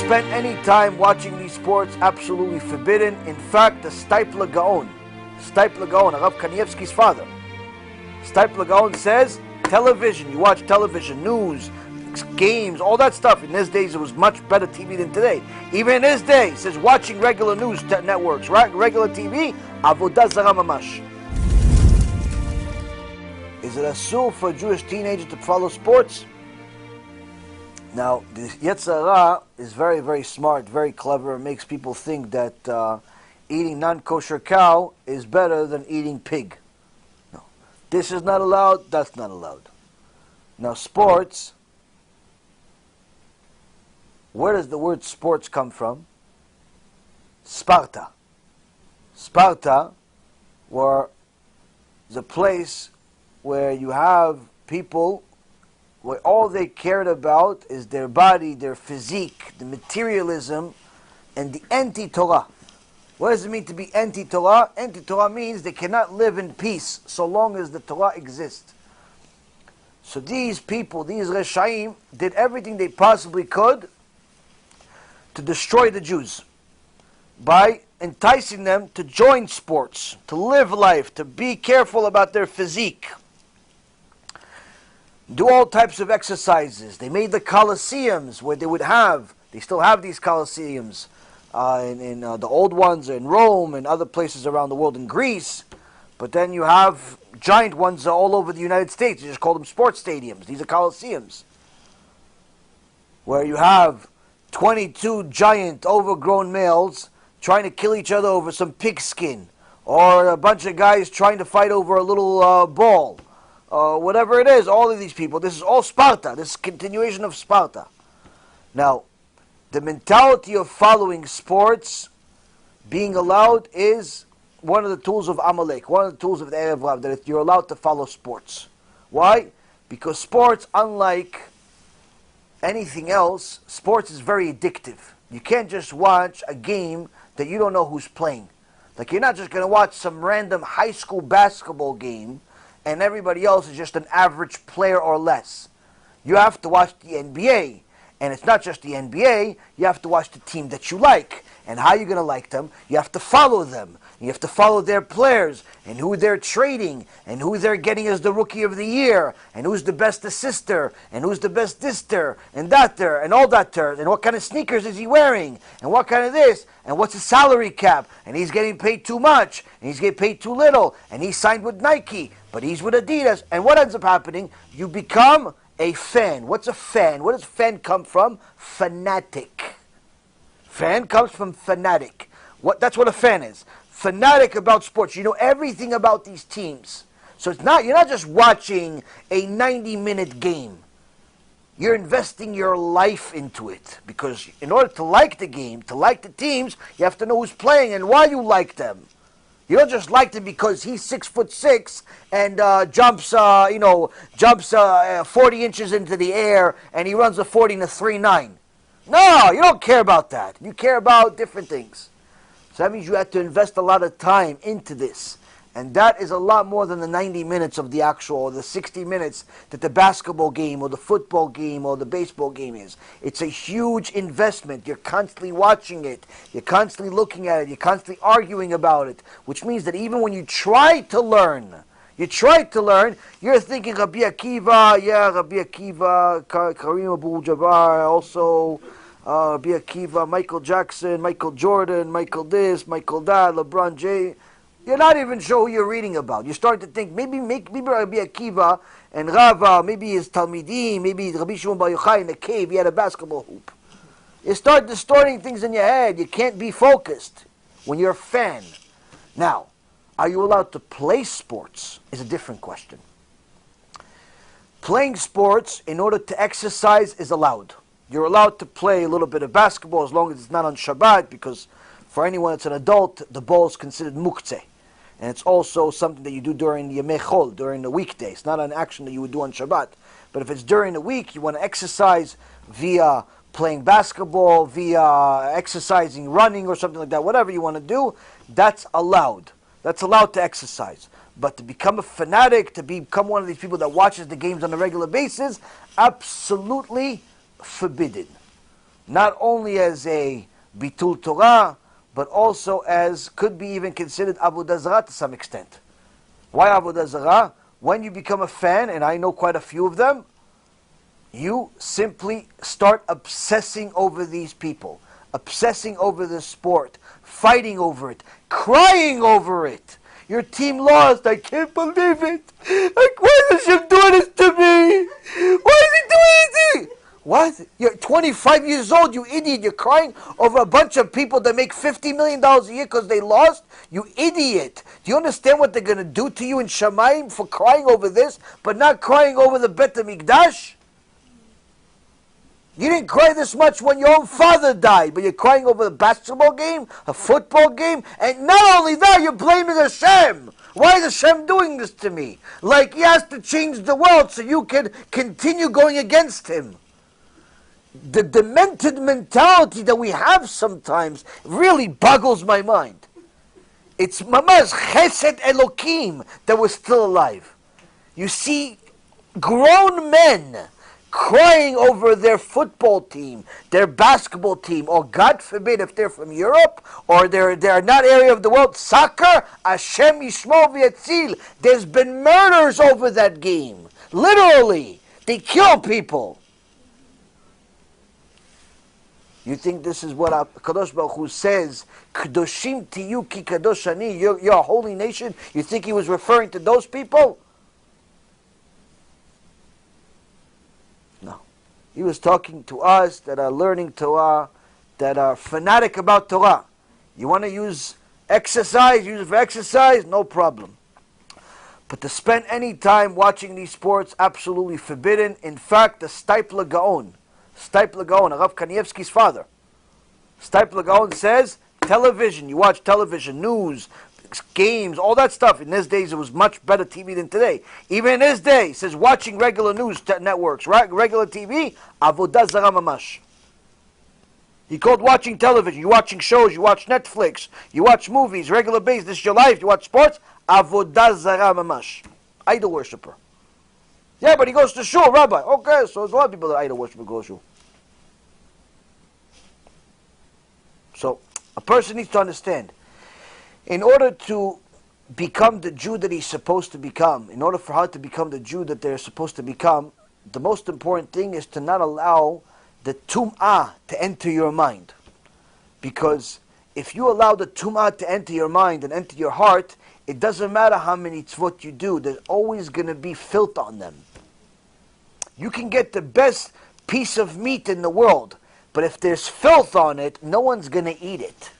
spend any time watching these sports, absolutely forbidden. In fact, the Steipler Ga'on, Rav Kanievsky's father, Steipler Ga'on says, television, you watch television, news, games, all that stuff. In his days, it was much better TV than today. Even in his day, he says, watching regular news networks, right? Regular TV, avodah zara mamash. Is it asur for a Jewish teenager to follow sports? Now, the Yetzer Hara is very, very smart, very clever. It makes people think that eating non-kosher cow is better than eating pig. No. This is not allowed, that's not allowed. Now, sports, where does the word sports come from? Sparta. Sparta was a place where you have people where all they cared about is their body, their physique, the materialism, and the anti-Torah. What does it mean to be anti-Torah? Anti-Torah means they cannot live in peace so long as the Torah exists. So these people, these Reshaim, did everything they possibly could to destroy the Jews by enticing them to join sports, to live life, to be careful about their physique, do all types of exercises. They made the Colosseums where they still have these Colosseums in the old ones in Rome and other places around the world, in Greece. But then you have giant ones all over the United States. You just call them sports stadiums. These are Colosseums, where you have 22 giant overgrown males trying to kill each other over some pigskin, or a bunch of guys trying to fight over a little ball, whatever it is. All of these people, this is all Sparta. This is continuation of Sparta. Now, the mentality of following sports, being allowed, is one of the tools of Amalek, one of the tools of the Erev Rav, that you're allowed to follow sports. Why? Because sports, unlike anything else, sports is very addictive. You can't just watch a game that you don't know who's playing. Like, you're not just going to watch some random high school basketball game and everybody else is just an average player or less. You have to watch the NBA. And it's not just the NBA, you have to watch the team that you like. And how you're going to like them, you have to follow them. You have to follow their players, and who they're trading, and who they're getting as the Rookie of the Year, and who's the best assister, and who's the best dister, and that-ter, and all that-ter, and what kind of sneakers is he wearing, and what kind of this, and what's his salary cap, and he's getting paid too much, and he's getting paid too little, and he's signed with Nike, but he's with Adidas. And what ends up happening? You become a fan. What's a fan? Where does fan come from? Fanatic. Fan comes from fanatic. That's what a fan is. Fanatic about sports. You know everything about these teams. So you're not just watching a 90-minute game. You're investing your life into it. Because in order to like the game, to like the teams, you have to know who's playing and why you like them. You don't just like him because he's 6'6" and jumps 40 inches into the air and he runs a 40 and a 3.9. No, you don't care about that. You care about different things. So that means you have to invest a lot of time into this. And that is a lot more than the 90 minutes of the actual, or the 60 minutes that the basketball game or the football game or the baseball game is. It's a huge investment. You're constantly watching it. You're constantly looking at it. You're constantly arguing about it. Which means that even when you try to learn, you're thinking Rabbi Akiva, Kareem Abdul-Jabbar, also Rabbi Akiva, Michael Jackson, Michael Jordan, Michael this, Michael that, LeBron James. You're not even sure who you're reading about. You start to think, maybe Rabbi Akiva and Rava, maybe his Talmidim, maybe Rabbi Shimon Bar Yochai in the cave, he had a basketball hoop. You start distorting things in your head. You can't be focused when you're a fan. Now, are you allowed to play sports is a different question. Playing sports in order to exercise is allowed. You're allowed to play a little bit of basketball as long as it's not on Shabbat, because for anyone that's an adult, the ball is considered muktzeh. And it's also something that you do during the Yemei Chol, during the weekday. It's not an action that you would do on Shabbat. But if it's during the week, you want to exercise via playing basketball, via exercising, running, or something like that, whatever you want to do, that's allowed. That's allowed to exercise. But to become a fanatic, to become one of these people that watches the games on a regular basis, absolutely forbidden. not only as a bitul Torah, but also as could be even considered avodah zarah to some extent. Why avodah zarah? When you become a fan, and I know quite a few of them, you simply start obsessing over these people, obsessing over the sport, fighting over it, crying over it. Your team lost. I can't believe it. Like, why is Hashem doing this to me? Why is he doing this to me? What? You're 25 years old, you idiot. You're crying over a bunch of people that make $50 million a year because they lost? You idiot. Do you understand what they're going to do to you in Shamayim for crying over this, but not crying over the Bet HaMikdash? You didn't cry this much when your own father died, but you're crying over a basketball game, a football game, and not only that, you're blaming Hashem. Why is Hashem doing this to me? Like he has to change the world so you can continue going against him. The demented mentality that we have sometimes really boggles my mind. It's Mamash Chesed Elokim that we're still alive. You see grown men crying over their football team, their basketball team, or God forbid if they're from Europe, or they're not area of the world, soccer, Hashem Yishmor V'Yatzil. There's been murders over that game. Literally. They kill people. You think this is what Kadosh Baruch Hu says, Kadoshim tiyu ki kadosh ani, you're a holy nation? You think he was referring to those people? No. He was talking to us that are learning Torah, that are fanatic about Torah. You want to use exercise, use it for exercise, no problem. But to spend any time watching these sports, absolutely forbidden. In fact, the Steipler Ga'on, Rav Kanievsky's father, Steipler Ga'on says, television, you watch television, news, games, all that stuff. In his days, it was much better TV than today. Even in his day, he says, watching regular news networks, regular TV, avodah zarah mamash. He called watching television, you watching shows, you watch Netflix, you watch movies, regular basis, this is your life, you watch sports, avodah zarah mamash. Idol worshiper. Yeah, but he goes to shul, Rabbi. Okay, so there's a lot of people that idol worship go to shul. So, a person needs to understand, in order to become the Jew that he's supposed to become, in order for her to become the Jew that they're supposed to become, the most important thing is to not allow the tum'ah to enter your mind. Because if you allow the tum'ah to enter your mind and enter your heart, it doesn't matter how many tzvot you do, there's always going to be filth on them. You can get the best piece of meat in the world, but if there's filth on it, no one's going to eat it.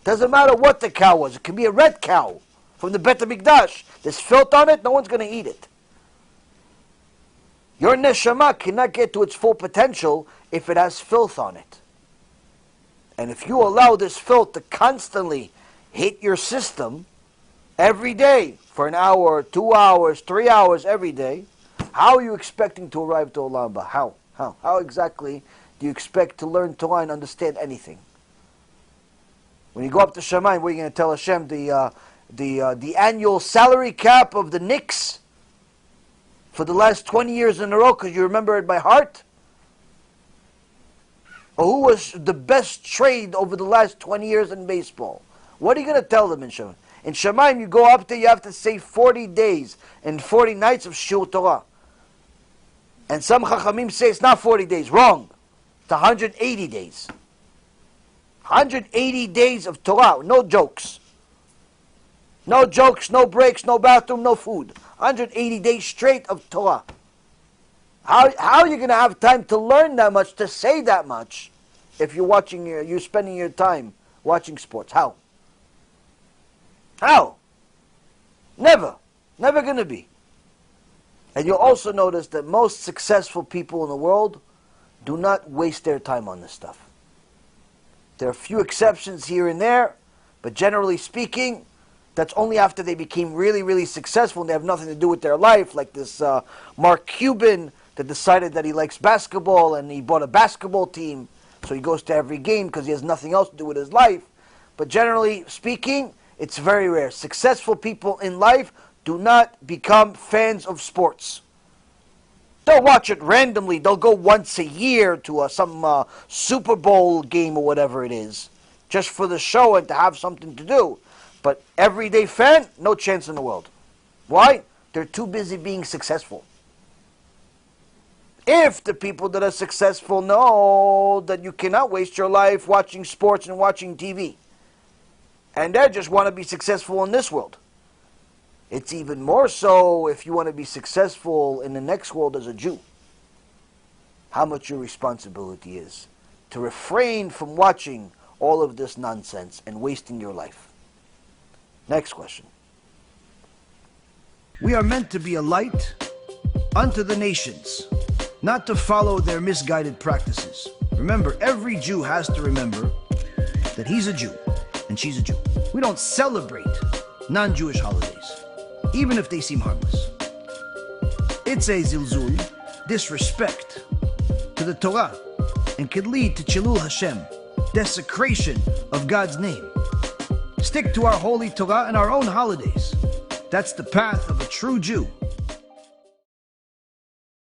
Doesn't matter what the cow was. It can be a red cow from the Bet HaMikdash. There's filth on it, no one's going to eat it. Your neshama cannot get to its full potential if it has filth on it. And if you allow this filth to constantly hit your system every day for an hour, 2 hours, 3 hours every day, how are you expecting to arrive to Olam Haba? How? How exactly do you expect to learn Torah and understand anything? When you go up to Shamayim, what are you going to tell Hashem? The annual salary cap of the Knicks for the last 20 years in a row because you remember it by heart? Or who was the best trade over the last 20 years in baseball? What are you going to tell them in Shamayim? In Shamayim, you go up there, you have to say 40 days and 40 nights of Shiur Torah. And some Chachamim say it's not 40 days. Wrong. It's 180 days. 180 days of Torah. No jokes. No jokes, no breaks, no bathroom, no food. 180 days straight of Torah. How are you going to have time to learn that much, to say that much, if you're spending your time watching sports? How? Never. Never going to be. And you'll also notice that most successful people in the world do not waste their time on this stuff. There are a few exceptions here and there, but generally speaking, that's only after they became really, really successful and they have nothing to do with their life, like this Mark Cuban that decided that he likes basketball and he bought a basketball team, so he goes to every game because he has nothing else to do with his life. But generally speaking, it's very rare. Successful people in life do not become fans of sports. They'll watch it randomly. They'll go once a year to some Super Bowl game or whatever it is, just for the show and to have something to do. But everyday fan, no chance in the world. Why? They're too busy being successful. If the people that are successful know that you cannot waste your life watching sports and watching TV, and they just want to be successful in this world, it's even more so if you want to be successful in the next world as a Jew. How much your responsibility is to refrain from watching all of this nonsense and wasting your life. Next question. We are meant to be a light unto the nations, not to follow their misguided practices. Remember, every Jew has to remember that he's a Jew and she's a Jew. We don't celebrate non-Jewish holidays, even if they seem harmless. It's a zilzul, disrespect to the Torah, and could lead to chilul HaShem, desecration of God's name. Stick to our holy Torah and our own holidays. That's the path of a true Jew.